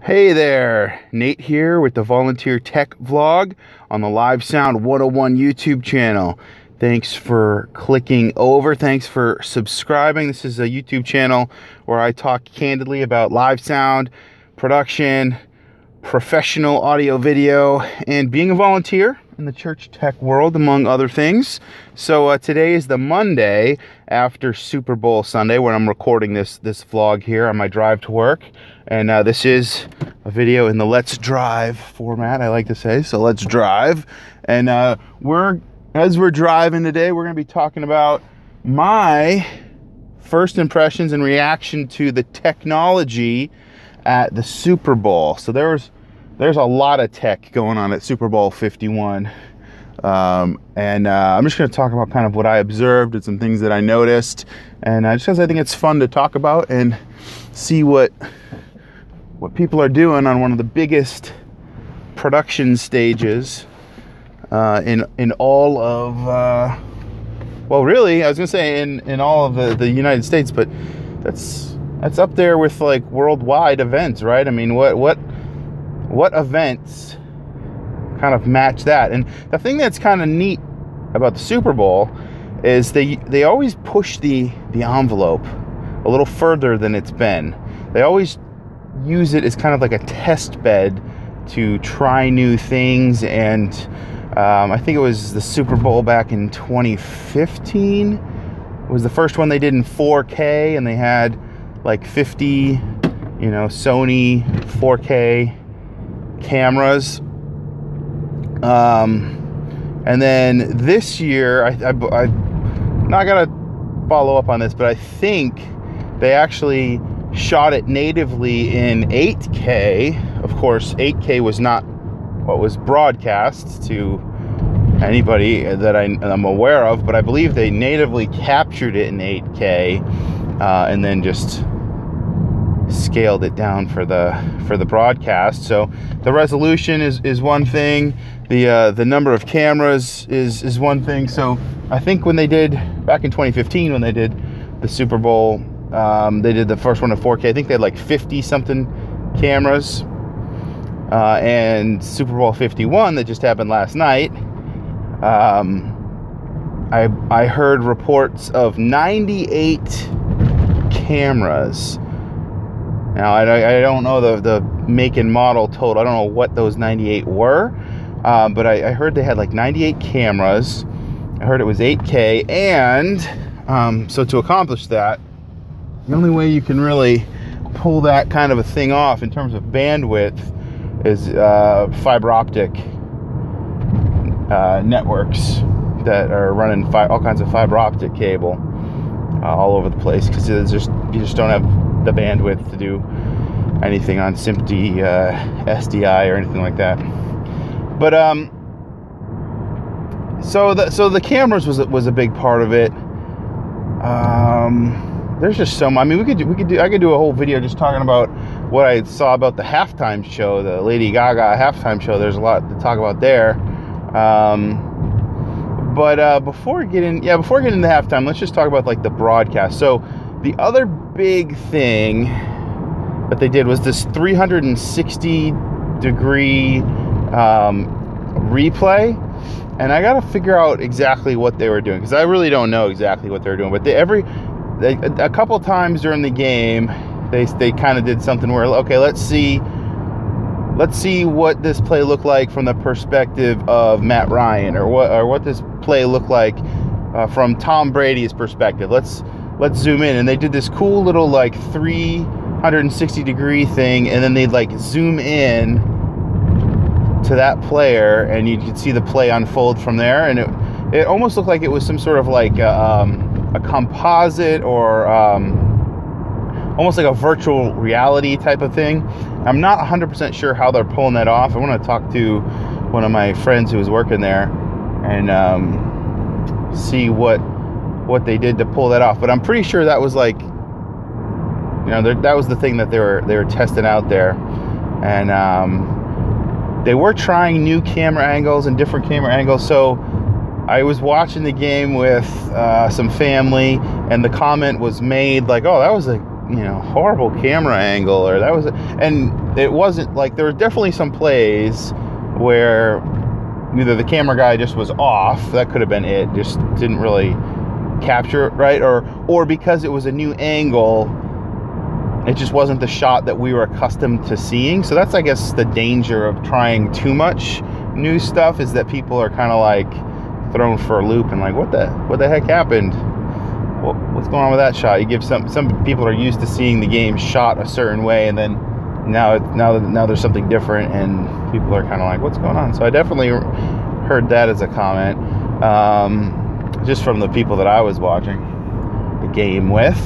Hey there, Nate here with the Volunteer Tech Vlog on the Live Sound 101 YouTube channel. Thanks for clicking over. Thanks for subscribing. This is a YouTube channel where I talk candidly about live sound, production, professional audio video, and being a volunteer in the church tech world, among other things. So today is the Monday after Super Bowl Sunday when I'm recording this vlog here on my drive to work. And this is a video in the Let's Drive format, I like to say. So let's drive. And as we're driving today, we're going to be talking about my first impressions and reaction to the technology at the Super Bowl. So there's a lot of tech going on at Super Bowl 51. I'm just going to talk about kind of what I observed and some things that I noticed. And just because I think it's fun to talk about and see what people are doing on one of the biggest production stages in all of, well, really, I was going to say in all of the United States, but that's up there with like worldwide events, right? I mean, what events kind of match that? And the thing that's kind of neat about the Super Bowl is they always push the envelope a little further than it's been. They always use it as kind of like a test bed to try new things. And I think it was the Super Bowl back in 2015 was the first one they did in 4K, and they had like 50 Sony 4K cameras. And then this year, I'm not gonna follow up on this, but I think they actually shot it natively in 8K. Of course, 8K was not what was broadcast to anybody that I'm aware of, but I believe they natively captured it in 8K and then just scaled it down for the broadcast. So the resolution is one thing, the number of cameras is one thing. So I think when they did back in 2015, when they did the Super Bowl, they did the first one in 4K. I think they had like 50 something cameras, and Super Bowl 51 that just happened last night, I heard reports of 98 cameras. Now, I don't know the make and model total. I don't know what those 98 were, but I heard they had like 98 cameras. I heard it was 8K, and so to accomplish that, the only way you can really pull that kind of a thing off in terms of bandwidth is fiber optic networks that are running all kinds of fiber optic cable all over the place, because you just don't have the bandwidth to do anything on SMPTE, SDI, or anything like that. But so the cameras was a big part of it. There's just so much. I mean, I could do a whole video just talking about what I saw about the halftime show, the Lady Gaga halftime show. There's a lot to talk about there. But before we get into halftime, let's just talk about like the broadcast. So the other big thing that they did was this 360 degree replay, and I gotta figure out exactly what they were doing, because I really don't know exactly what they were doing. But a couple times during the game, they kind of did something where, okay, let's see what this play looked like from the perspective of Matt Ryan, or what this play looked like from Tom Brady's perspective. Let's zoom in. And they did this cool little like 360 degree thing, and then they'd like zoom in to that player, and you could see the play unfold from there. And it almost looked like it was some sort of like a composite, or almost like a virtual reality type of thing. I'm not 100% sure how they're pulling that off. I want to talk to one of my friends who was working there and see what they did to pull that off. But I'm pretty sure that was like, that was the thing that they were testing out there. And they were trying new camera angles and different camera angles. So I was watching the game with some family, and the comment was made like, oh, that was a horrible camera angle, or that was, and it wasn't like, there were definitely some plays where either the camera guy just was off, that could have been it, just didn't really capture it right, or because it was a new angle, it just wasn't the shot that we were accustomed to seeing. So that's, I guess, the danger of trying too much new stuff, is that people are kind of like thrown for a loop and like, what the heck happened? What's going on with that shot? You give some people are used to seeing the game shot a certain way, and then now there's something different, and people are kind of like, what's going on? So I definitely heard that as a comment, just from the people that I was watching the game with.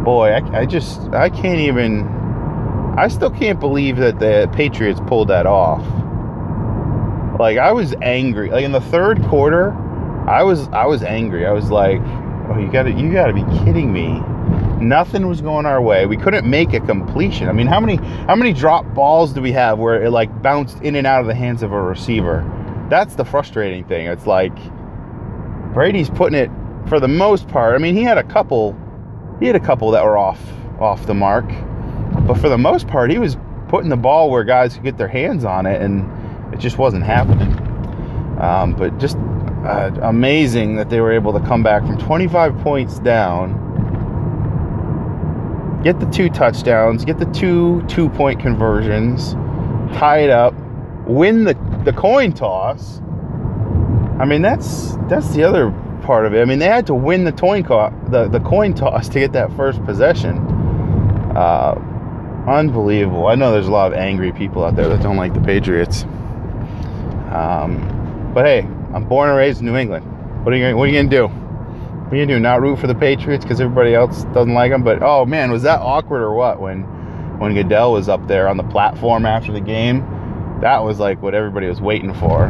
Boy, I still can't believe that the Patriots pulled that off. Like, I was angry. Like, in the third quarter, I was angry. I was like, oh, you gotta be kidding me. Nothing was going our way. We couldn't make a completion. I mean, how many drop balls do we have where it like bounced in and out of the hands of a receiver? That's the frustrating thing. It's like Brady's putting it, for the most part. I mean, he had a couple that were off the mark, but for the most part, he was putting the ball where guys could get their hands on it, and it just wasn't happening. But just amazing that they were able to come back from 25 points down, get the 2 touchdowns, get the 2 2-point conversions, tie it up, win the coin toss. I mean, that's the other part of it. I mean, they had to win the coin toss to get that first possession. Unbelievable. I know there's a lot of angry people out there that don't like the Patriots. But hey, I'm born and raised in New England. What are you gonna do? What are you gonna do? Not root for the Patriots because everybody else doesn't like them? But oh man, was that awkward or what? When Goodell was up there on the platform after the game, that was like what everybody was waiting for.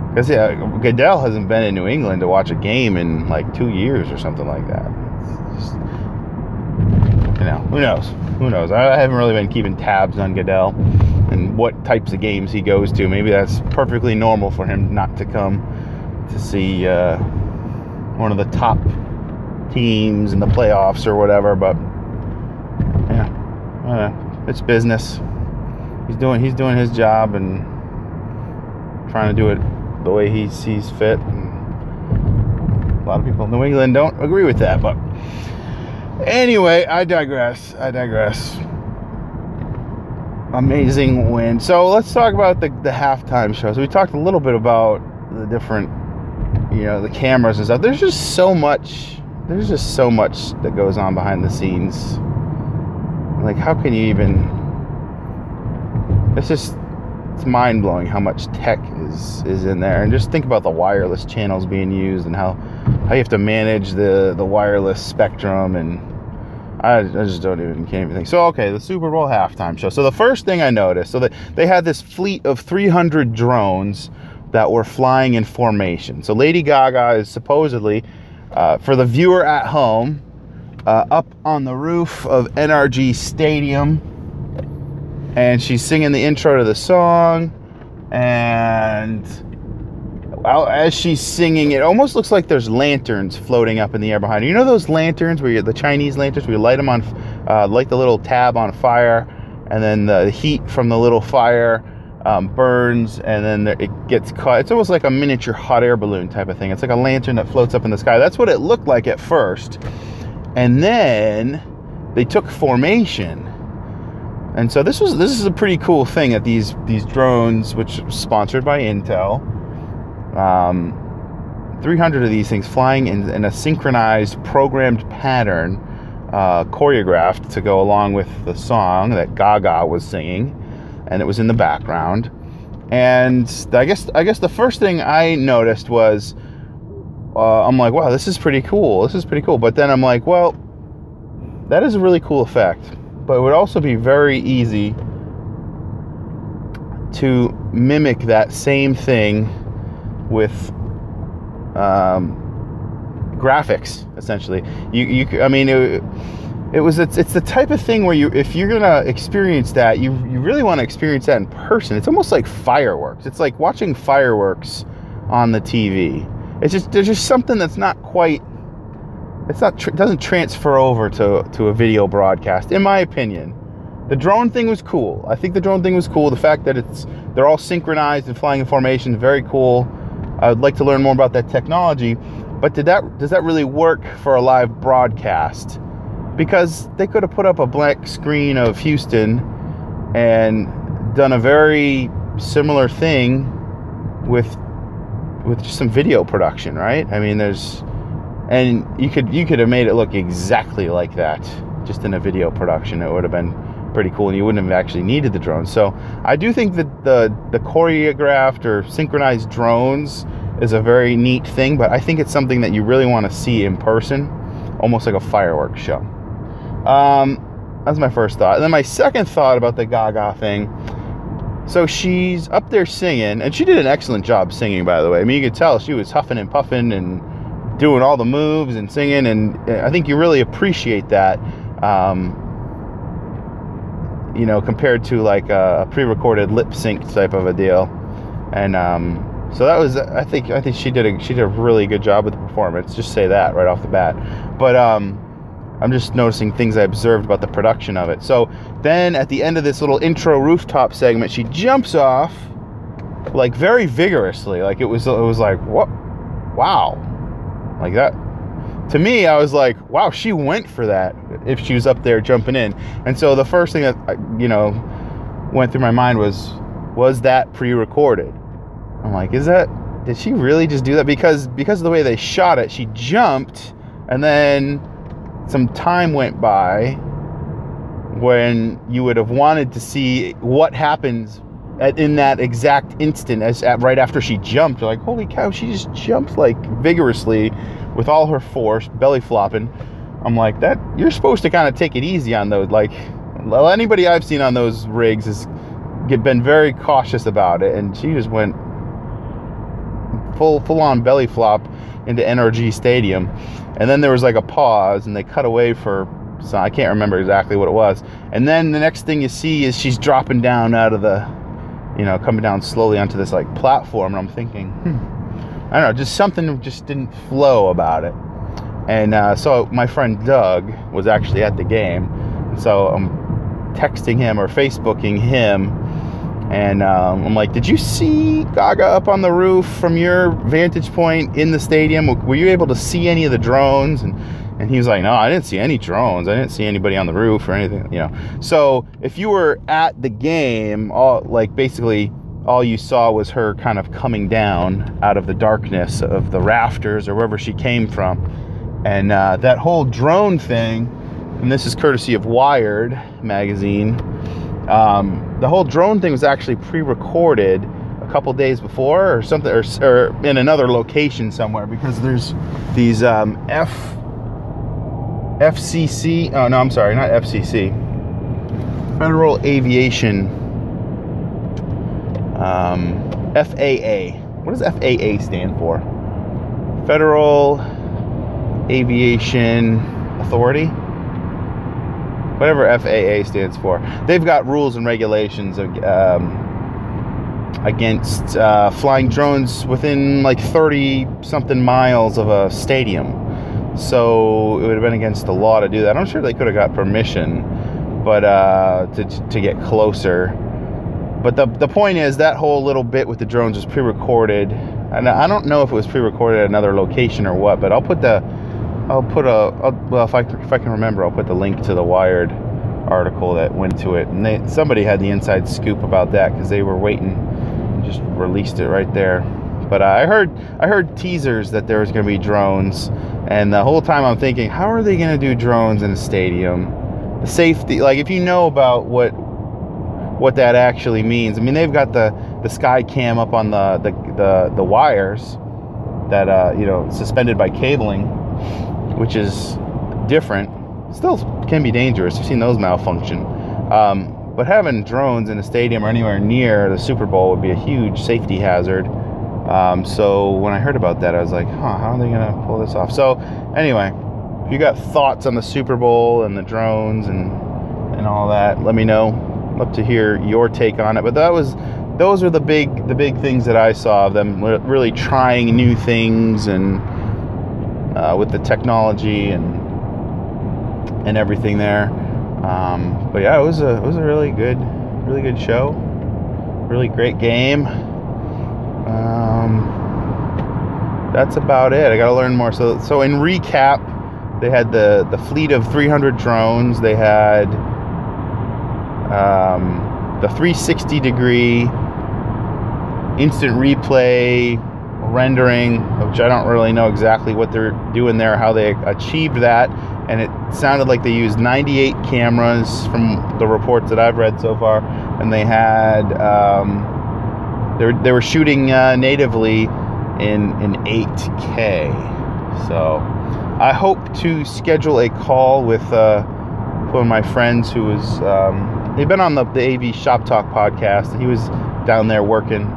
Because yeah, Goodell hasn't been in New England to watch a game in like 2 years or something like that. It's just, who knows? I haven't really been keeping tabs on Goodell and what types of games he goes to. Maybe that's perfectly normal for him not to come to see one of the top teams in the playoffs or whatever. But yeah, it's business. He's doing his job and trying to do it the way he sees fit. And a lot of people in New England don't agree with that, but anyway, I digress. Amazing win. So let's talk about the halftime show. So we talked a little bit about the different, the cameras and stuff. There's just so much that goes on behind the scenes. Like, how can you even? It's mind-blowing how much tech is in there. And just think about the wireless channels being used and how you have to manage the wireless spectrum, and I just can't even think. So okay, the Super Bowl halftime show. So the first thing I noticed, so they had this fleet of 300 drones that were flying in formation. So Lady Gaga is supposedly, for the viewer at home, up on the roof of NRG Stadium, and she's singing the intro to the song, and as she's singing, it almost looks like there's lanterns floating up in the air behind her. You know those lanterns the Chinese lanterns where you light them on, light the little tab on fire, and then the heat from the little fire burns, and then it gets caught. It's almost like a miniature hot air balloon type of thing. It's like a lantern that floats up in the sky. That's what it looked like at first. And then they took formation. And so this is a pretty cool thing that these drones, which are sponsored by Intel, 300 of these things flying in a synchronized programmed pattern, choreographed to go along with the song that Gaga was singing, and it was in the background. And I guess the first thing I noticed was, I'm like, wow, this is pretty cool. But then I'm like, well, that is a really cool effect. But it would also be very easy to mimic that same thing with graphics, essentially. It's the type of thing where if you're gonna experience that, you really want to experience that in person. It's almost like fireworks. It's like watching fireworks on the TV. There's just something that's not quite doesn't transfer over to a video broadcast, in my opinion. The drone thing was cool. I think the drone thing was cool. The fact that they're all synchronized and flying in formation, very cool. I would like to learn more about that technology. But does that really work for a live broadcast? Because they could have put up a blank screen of Houston and done a very similar thing with just some video production, right? I mean, and you could have made it look exactly like that, just in a video production. It would have been pretty cool, and you wouldn't have actually needed the drones. So I do think that the choreographed or synchronized drones is a very neat thing, but I think it's something that you really want to see in person, almost like a fireworks show. That's my first thought. And then my second thought about the Gaga thing. So she's up there singing, and she did an excellent job singing, by the way. I mean, you could tell she was huffing and puffing and doing all the moves and singing, and I think you really appreciate that, you know, compared to like a pre-recorded lip sync type of a deal. And so that was, I think she did a really good job with the performance. Just say that right off the bat. But I'm just noticing things I observed about the production of it. So then at the end of this little intro rooftop segment, she jumps off like very vigorously. Like it was like, what? Wow. Like that. To me, I was like, wow, she went for that if she was up there jumping in. And so the first thing that, you know, went through my mind was that pre-recorded? I'm like, did she really just do that? Because of the way they shot it, she jumped, and then some time went by when you would have wanted to see what happens in that exact instant, right after she jumped. You're like, holy cow, she just jumped like vigorously with all her force, belly flopping. I'm like, that you're supposed to kind of take it easy on those. Like, anybody I've seen on those rigs has been very cautious about it, and she just went full on belly flop into NRG Stadium. And then there was like a pause, and they cut away for some, I can't remember exactly what it was. And then the next thing you see is she's dropping down out of the, you know, coming down slowly onto this like platform. And I'm thinking, I don't know, just something just didn't flow about it. And so my friend Doug was actually at the game. And so I'm texting him or Facebooking him. And I'm like, did you see Gaga up on the roof from your vantage point in the stadium? Were you able to see any of the drones? And he was like, no, I didn't see any drones. I didn't see anybody on the roof or anything, you know. So if you were at the game, basically all you saw was her kind of coming down out of the darkness of the rafters or wherever she came from. And that whole drone thing, and this is courtesy of Wired magazine, the whole drone thing was actually pre-recorded a couple days before or something, or in another location somewhere, because there's these FCC, oh no, I'm sorry, not FCC, Federal Aviation, FAA. What does FAA stand for? Federal Aviation Authority? Whatever FAA stands for. They've got rules and regulations against flying drones within like 30 something miles of a stadium. So it would have been against the law to do that. I'm sure they could have got permission, but to get closer. But the point is, that whole little bit with the drones was pre-recorded, and I don't know if it was pre-recorded at another location or what. But well, if I can remember, I'll put the link to the Wired article that went to it, and somebody had the inside scoop about that because they were waiting and just released it right there. But I heard teasers that there was going to be drones, and the whole time I'm thinking, how are they going to do drones in a stadium? The safety, like if you know about what that actually means. I mean, they've got the sky cam up on the wires that you know, suspended by cabling, which is different. Still can be dangerous. I've seen those malfunction. But having drones in a stadium or anywhere near the Super Bowl would be a huge safety hazard. So when I heard about that, I was like, how are they going to pull this off? So anyway, if you got thoughts on the Super Bowl and the drones and all that, let me know. I'd love to hear your take on it. But those were the big things that I saw of them really trying new things and with the technology and everything there. But yeah, it was a really good show, really great game. That's about it. I got to learn more. So in recap, they had the fleet of 300 drones. They had the 360-degree instant replay rendering, which I don't really know exactly what they're doing there, how they achieved that. And it sounded like they used 98 cameras from the reports that I've read so far. And they had they were shooting natively in 8K. So I hope to schedule a call with one of my friends who was they've been on the AV Shop Talk podcast. He was down there working,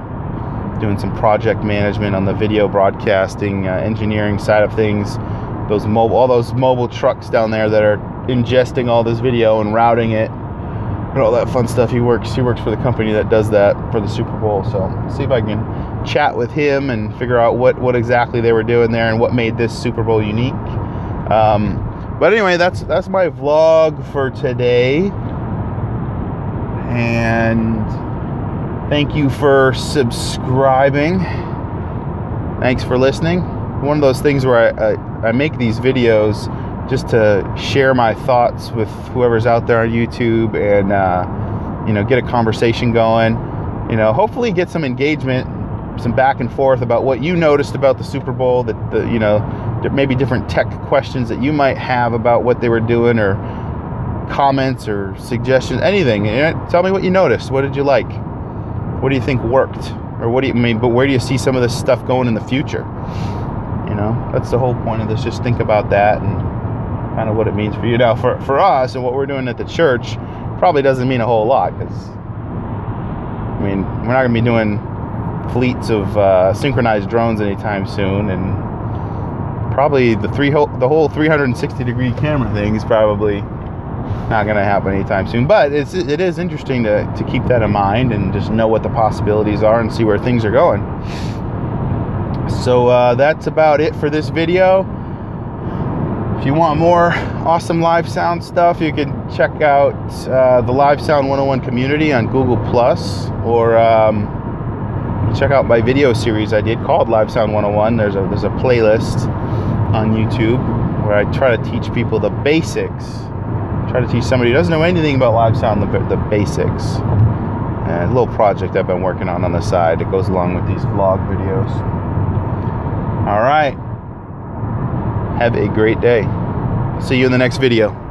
doing some project management on the video broadcasting engineering side of things. All those mobile trucks down there that are ingesting all this video and routing it and all that fun stuff. He works for the company that does that for the Super Bowl. So see if I can chat with him and figure out what exactly they were doing there and what made this Super Bowl unique. But anyway, that's my vlog for today. And thank you for subscribing. Thanks for listening. One of those things where I make these videos just to share my thoughts with whoever's out there on YouTube and get a conversation going. Hopefully get some engagement, some back and forth about what you noticed about the Super Bowl, maybe different tech questions that you might have about what they were doing, or comments or suggestions, anything. Tell me what you noticed. What did you like? What do you think worked? Or what do you mean? But where do you see some of this stuff going in the future? That's the whole point of this. Just think about that and kind of what it means for you. Now, for us and what we're doing at the church, probably doesn't mean a whole lot, because we're not going to be doing fleets of synchronized drones anytime soon, and probably the whole 360-degree camera thing is probably not going to happen anytime soon. But it is interesting to keep that in mind and just know what the possibilities are and see where things are going. So that's about it for this video. If you want more awesome live sound stuff, you can check out the Live Sound 101 community on Google+, or check out my video series I did called Live Sound 101. There's a playlist on YouTube where I try to teach people the basics. Try to teach somebody who doesn't know anything about live sound the basics. A little project I've been working on the side that goes along with these vlog videos. All right. Have a great day. See you in the next video.